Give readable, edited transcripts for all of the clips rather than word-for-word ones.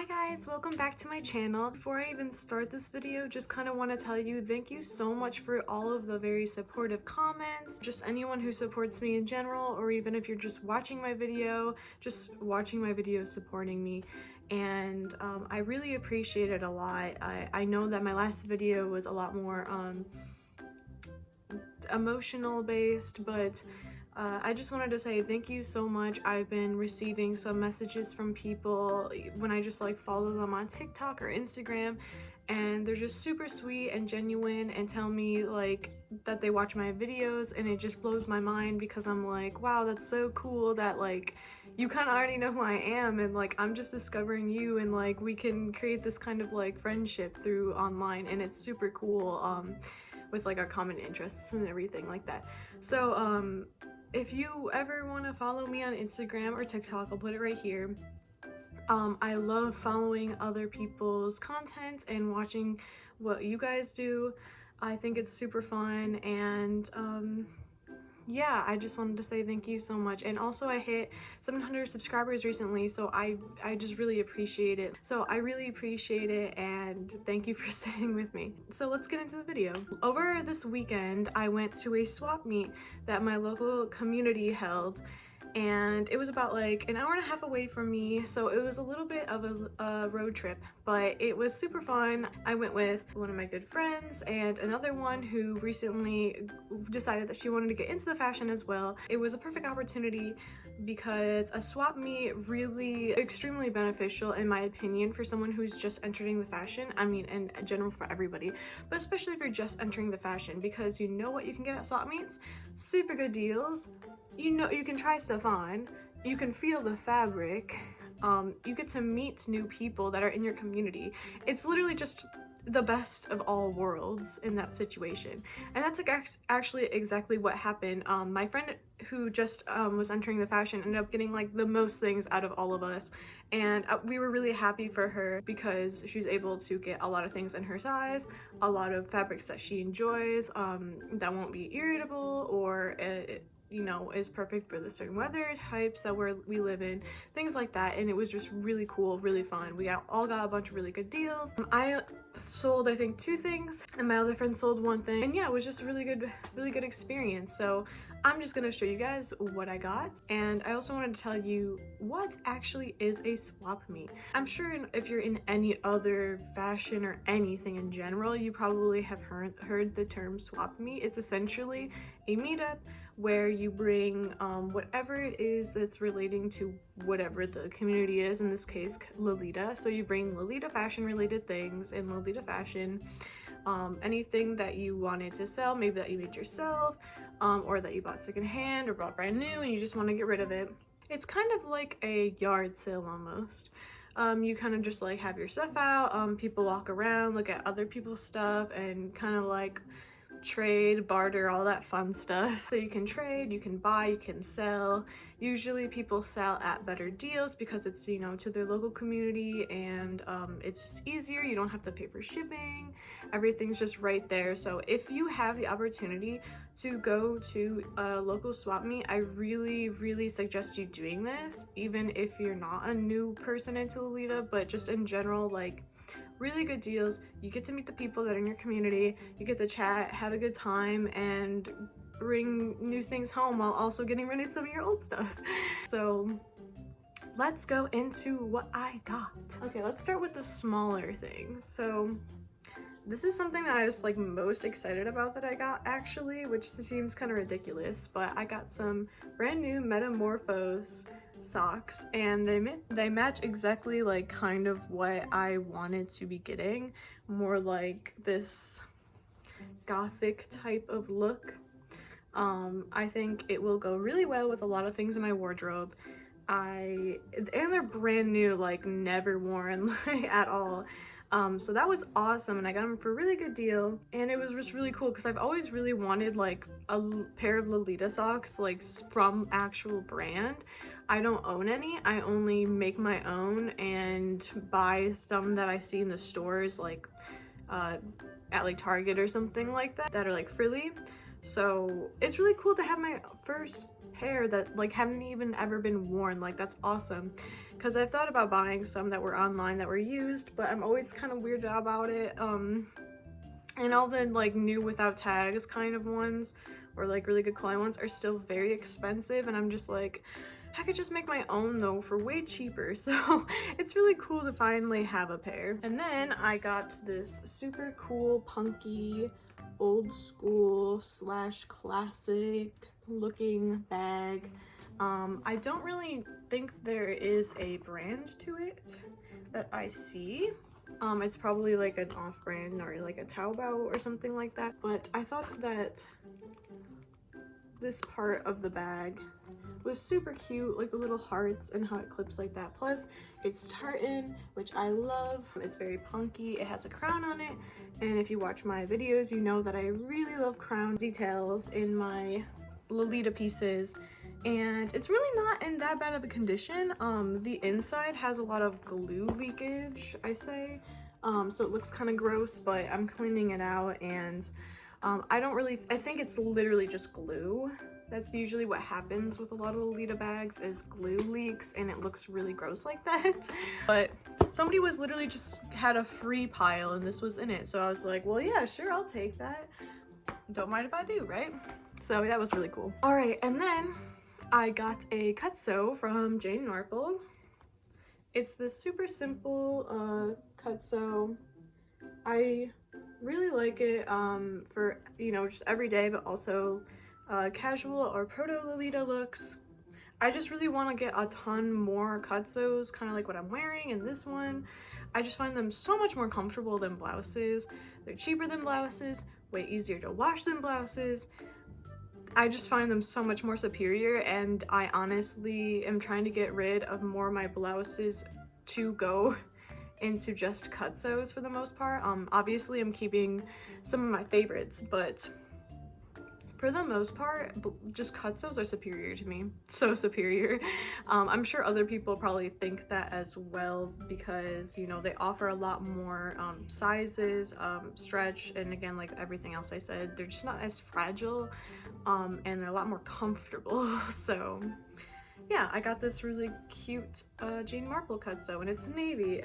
guys, welcome back to my channel. Before I even start this video, just kind of want to tell you thank you so much for all of the very supportive comments, just anyone who supports me in general, or even if you're just watching my video, supporting me. And I really appreciate it a lot. I know that my last video was a lot more emotional based, but I just wanted to say thank you so much. I've been receiving some messages from people when I just like follow them on TikTok or Instagram, and they're just super sweet and genuine and tell me like that they watch my videos, and it just blows my mind because I'm like, wow, that's so cool that like you kind of already know who I am, and like I'm just discovering you, and like we can create this kind of like friendship through online, and it's super cool with like our common interests and everything like that. So if you ever want to follow me on Instagram or TikTok, I'll put it right here. I love following other people's content and watching what you guys do. I think it's super fun, and yeah, I just wanted to say thank you so much. And also I hit 700 subscribers recently, so I just really appreciate it. So I really appreciate it, and thank you for staying with me. So let's get into the video. Over this weekend, I went to a swap meet that my local community held, and it was about like an hour and a half away from me, so it was a little bit of a road trip, but it was super fun. I went with one of my good friends and another one who recently decided that she wanted to get into the fashion as well. It was a perfect opportunity because a swap meet really extremely beneficial in my opinion for someone who's just entering the fashion. I mean, in general for everybody, but especially if you're just entering the fashion, because you know what you can get at swap meets: super good deals. You know, you can try stuff on, you can feel the fabric, you get to meet new people that are in your community. It's literally just the best of all worlds in that situation, and that's like actually exactly what happened. My friend who just was entering the fashion ended up getting like the most things out of all of us, and we were really happy for her because she's able to get a lot of things in her size, a lot of fabrics that she enjoys, that won't be irritable or you know, is perfect for the certain weather types that we live in, things like that. And it was just really cool, really fun. We all got a bunch of really good deals. I sold I think 2 things, and my other friend sold 1 thing, and yeah, it was just a really good experience. So I'm just gonna show you guys what I got, and I also wanted to tell you what actually is a swap meet. I'm sure if you're in any other fashion or anything in general, you probably have heard the term swap meet. It's essentially a meetup where you bring whatever it is that's relating to whatever the community is, in this case Lolita. So you bring Lolita fashion related things in Lolita fashion, anything that you wanted to sell, maybe that you made yourself, or that you bought secondhand or bought brand new and you just want to get rid of it. It's kind of like a yard sale almost. You kind of just like have your stuff out, people walk around, look at other people's stuff, and kind of like trade, barter, all that fun stuff. So you can trade, you can buy, you can sell. Usually people sell at better deals because it's, you know, to their local community, and it's just easier. You don't have to pay for shipping, everything's just right there. So if you have the opportunity to go to a local swap meet, I really suggest you doing this, even if you're not a new person into Lolita, but just in general, like really good deals. You get to meet the people that are in your community, you get to chat, have a good time, and bring new things home while also getting rid of some of your old stuff. So let's go into what I got. Okay, let's start with the smaller things. So this is something that I was like most excited about that I got actually, which seems kind of ridiculous, but I got some brand new Metamorphose socks, and they match exactly like kind of what I wanted to be getting, more like this gothic type of look. I think it will go really well with a lot of things in my wardrobe. And they're brand new, like never worn like at all. So that was awesome, and I got them for a really good deal, and it was just really cool because I've always really wanted like a pair of Lolita socks like from actual brand. I don't own any, I only make my own and buy some that I see in the stores, like at like Target or something like that, that are like frilly. So it's really cool to have my first pair that like haven't even ever been worn. Like that's awesome, because I've thought about buying some that were online that were used, but I'm always kind of weirded out about it. And all the like new without tags kind of ones, or like really good quality ones, are still very expensive, and I'm just like, I could just make my own though for way cheaper. So it's really cool to finally have a pair. And then I got this super cool punky old school / classic looking bag. I don't really think there is a brand to it that I see. It's probably like an off-brand or like a Taobao or something like that, but I thought that this part of the bag was super cute, like the little hearts and how it clips like that. Plus it's tartan, which I love. It's very punky. It has a crown on it, and if you watch my videos you know that I really love crown details in my Lolita pieces, and it's really not in that bad of a condition. The inside has a lot of glue leakage, I say, so it looks kind of gross, but I'm cleaning it out, and I think it's literally just glue. That's usually what happens with a lot of Lolita bags, is glue leaks, and it looks really gross like that. But somebody was literally just had a free pile and this was in it, so I was like, well yeah, sure, I'll take that. Don't mind if I do, right? So that was really cool. All right, and then I got a cut sew from Jane Norple. It's this super simple cut sew. I really like it for, you know, just every day, but also casual or proto Lolita looks. I just really want to get a ton more cut sews, kind of like what I'm wearing in this one. I just find them so much more comfortable than blouses. They're cheaper than blouses, way easier to wash than blouses. I just find them so much more superior, and I honestly am trying to get rid of more of my blouses to go into just cut sews for the most part. Obviously I'm keeping some of my favorites, but for the most part just cut sews are superior to me. So superior. I'm sure other people probably think that as well, because you know they offer a lot more sizes, stretch, and again, like everything else I said, they're just not as fragile, and they're a lot more comfortable. So yeah, I got this really cute Jane Marple cut sew, and it's navy,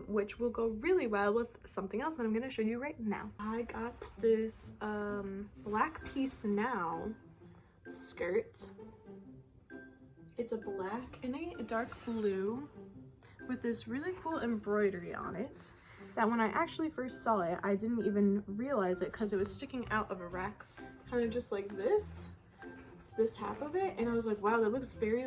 which will go really well with something else that I'm gonna show you right now. I got this black piece now skirt. It's a black and a dark blue with this really cool embroidery on it, that when I actually first saw it, I didn't even realize it because it was sticking out of a rack, kind of just like this half of it, and I was like, wow, that looks very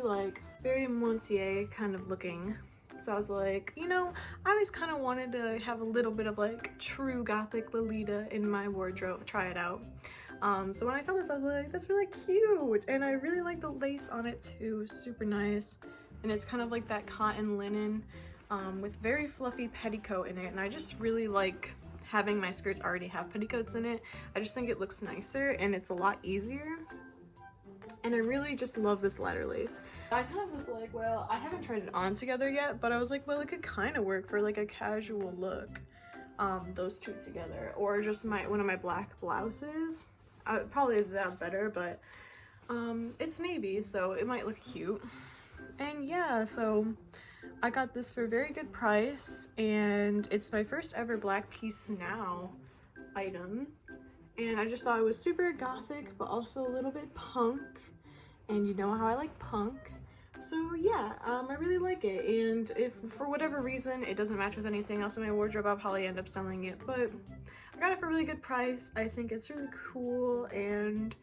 Montier kind of looking. So I was like, you know, I always kind of wanted to have a little bit of like true gothic Lolita in my wardrobe, try it out. So when I saw this I was like, that's really cute, and I really like the lace on it too, super nice, and it's kind of like that cotton linen with very fluffy petticoat in it, and I just really like having my skirts already have petticoats in it. I just think it looks nicer and it's a lot easier. And I really just love this ladder lace. I kind of was like, well, I haven't tried it on together yet, but I was like, well, it could kind of work for like a casual look, those two together, or just one of my black blouses. Probably that better, but it's navy, so it might look cute. And yeah, so I got this for a very good price, and it's my first ever black piece now item. And I just thought it was super gothic, but also a little bit punk. And you know how I like punk. So yeah, I really like it. And if for whatever reason it doesn't match with anything else in my wardrobe, I'll probably end up selling it. But I got it for a really good price. I think it's really cool and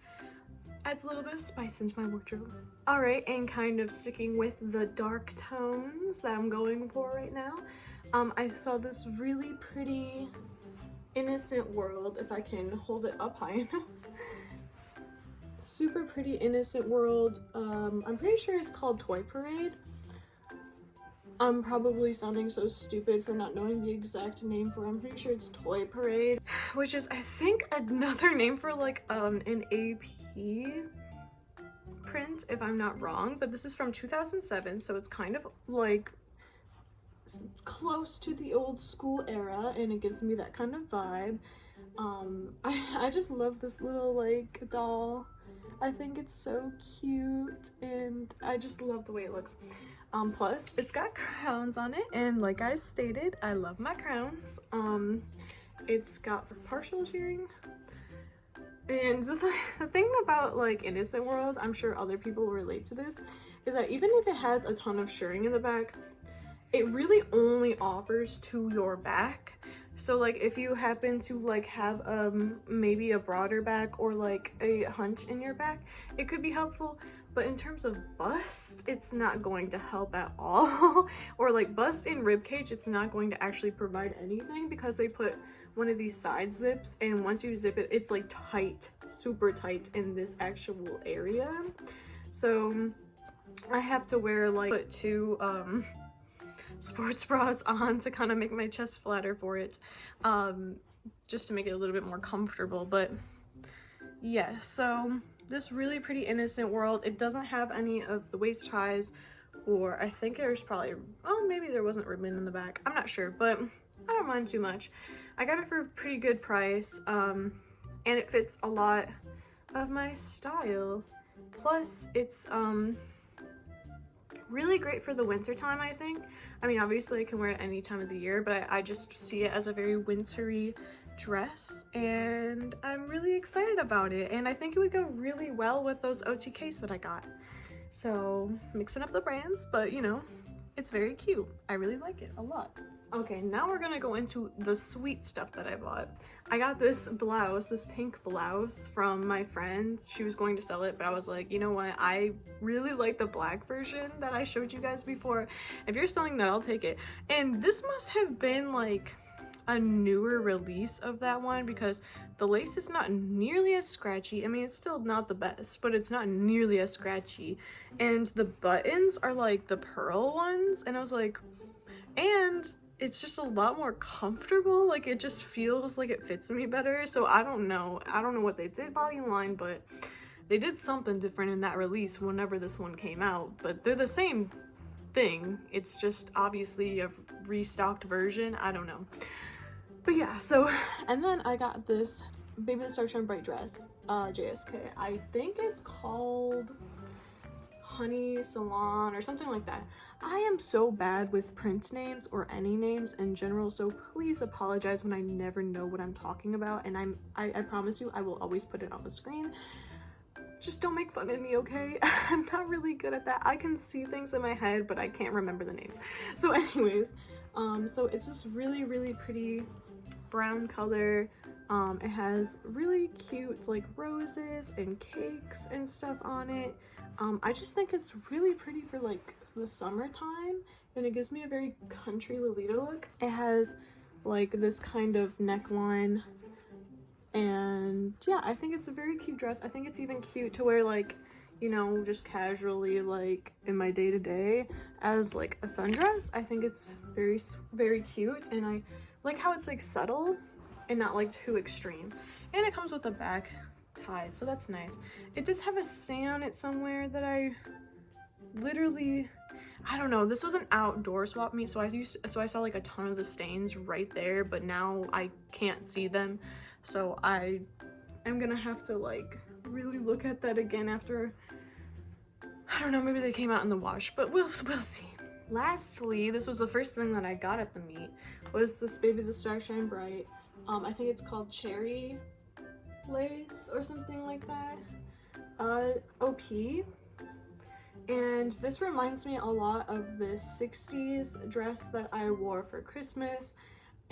adds a little bit of spice into my wardrobe. Alright, and kind of sticking with the dark tones that I'm going for right now, I saw this really pretty Innocent World, if I can hold it up high enough. Super pretty Innocent World. I'm pretty sure it's called Toy Parade. I'm probably sounding so stupid for not knowing the exact name for it. I'm pretty sure it's Toy Parade, which is, I think, another name for like an AP print, if I'm not wrong. But this is from 2007, so it's kind of like close to the old school era, and it gives me that kind of vibe. I just love this little like doll. I think it's so cute and I just love the way it looks. Plus it's got crowns on it, and like I stated, I love my crowns. It's got partial shearing. And the thing about like Innocent World, I'm sure other people will relate to this, is that even if it has a ton of shirring in the back, it really only offers to your back. So like if you happen to like have maybe a broader back or like a hunch in your back, it could be helpful. But in terms of bust, it's not going to help at all. Or like bust and rib cage, it's not going to actually provide anything, because they put one of these side zips, and once you zip it, it's like tight, super tight in this actual area. So I have to wear like put two sports bras on to kind of make my chest flatter for it, just to make it a little bit more comfortable. But yeah, so this really pretty Innocent World, it doesn't have any of the waist ties, or I think there's probably, oh, maybe there wasn't ribbon in the back, I'm not sure, but I don't mind too much. I got it for a pretty good price, and it fits a lot of my style. Plus it's really great for the winter time, I think. I mean, obviously I can wear it any time of the year, but I just see it as a very wintry dress, and I'm really excited about it, and I think it would go really well with those OTKs that I got. So mixing up the brands, but you know, it's very cute. I really like it a lot. Okay, now we're gonna go into the sweet stuff that I bought. I got this blouse, this pink blouse from my friend. She was going to sell it, but I was like, you know what? I really like the black version that I showed you guys before. If you're selling that, I'll take it. And this must have been like a newer release of that one, because the lace is not nearly as scratchy. I mean, it's still not the best, but it's not nearly as scratchy. And the buttons are like the pearl ones, and I was like, and it's just a lot more comfortable. Like, it just feels like it fits me better. So I don't know what they did body line, but they did something different in that release whenever this one came out. But they're the same thing, it's just obviously a restocked version. I don't know. But yeah, so, and then I got this Baby the Star Shine Bright dress, JSK. I think it's called Honey Salon or something like that. I am so bad with print names or any names in general, so please apologize when I never know what I'm talking about, and I promise you I will always put it on the screen. Just don't make fun of me, okay? I'm not really good at that. I can see things in my head, but I can't remember the names. So anyways, so it's this really, really pretty brown color. It has really cute like roses and cakes and stuff on it. I just think it's really pretty for like the summertime, and it gives me a very country Lolita look. It has like this kind of neckline, and yeah, I think it's a very cute dress. I think it's even cute to wear like, you know, just casually like in my day-to-day as like a sundress. I think it's very, very cute, and I like how it's like subtle and not like too extreme. And it comes with a back tie, so that's nice. It does have a stain on it somewhere that I literally, I don't know, this was an outdoor swap meet, so I saw like a ton of the stains right there, but now I can't see them, so I am gonna have to like really look at that again after, I don't know, maybe they came out in the wash, but we'll see. Lastly, this was the first thing that I got at the meet, was this Baby the Star Shine Bright. I think it's called Cherry Lace or something like that. OP. And this reminds me a lot of this 60s dress that I wore for Christmas,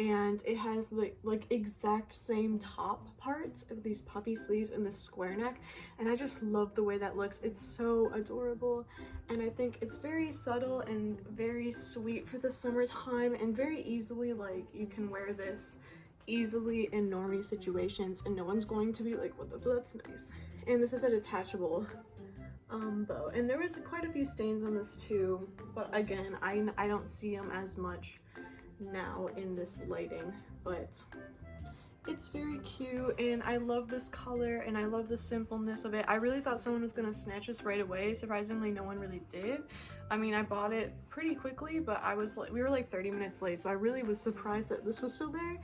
and it has the like exact same top parts of these puffy sleeves and this square neck, and I just love the way that looks. It's so adorable, and I think it's very subtle and very sweet for the summertime, and very easily, like, you can wear this easily in normie situations and no one's going to be like, what, so that's nice. And this is a detachable bow, and there was quite a few stains on this too, but again, I don't see them as much now in this lighting, but It's very cute, and I love this color, and I love the simpleness of it. I really thought someone was gonna snatch this right away. Surprisingly, no one really did. I mean, I bought it pretty quickly, but we were like 30 minutes late, so I really was surprised that this was still there.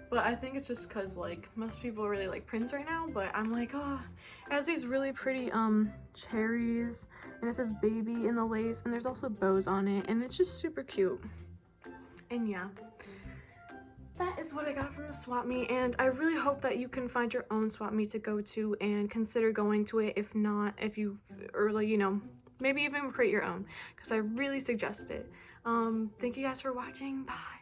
But I think it's just because like most people really like prints right now, but I'm like, oh, it has these really pretty cherries, and it says baby in the lace, and there's also bows on it, and it's just super cute. And yeah, that is what I got from the swap meet, and I really hope that you can find your own swap meet to go to and consider going to it. If not, if you, or like, you know, maybe even create your own, because I really suggest it. Thank you guys for watching. Bye.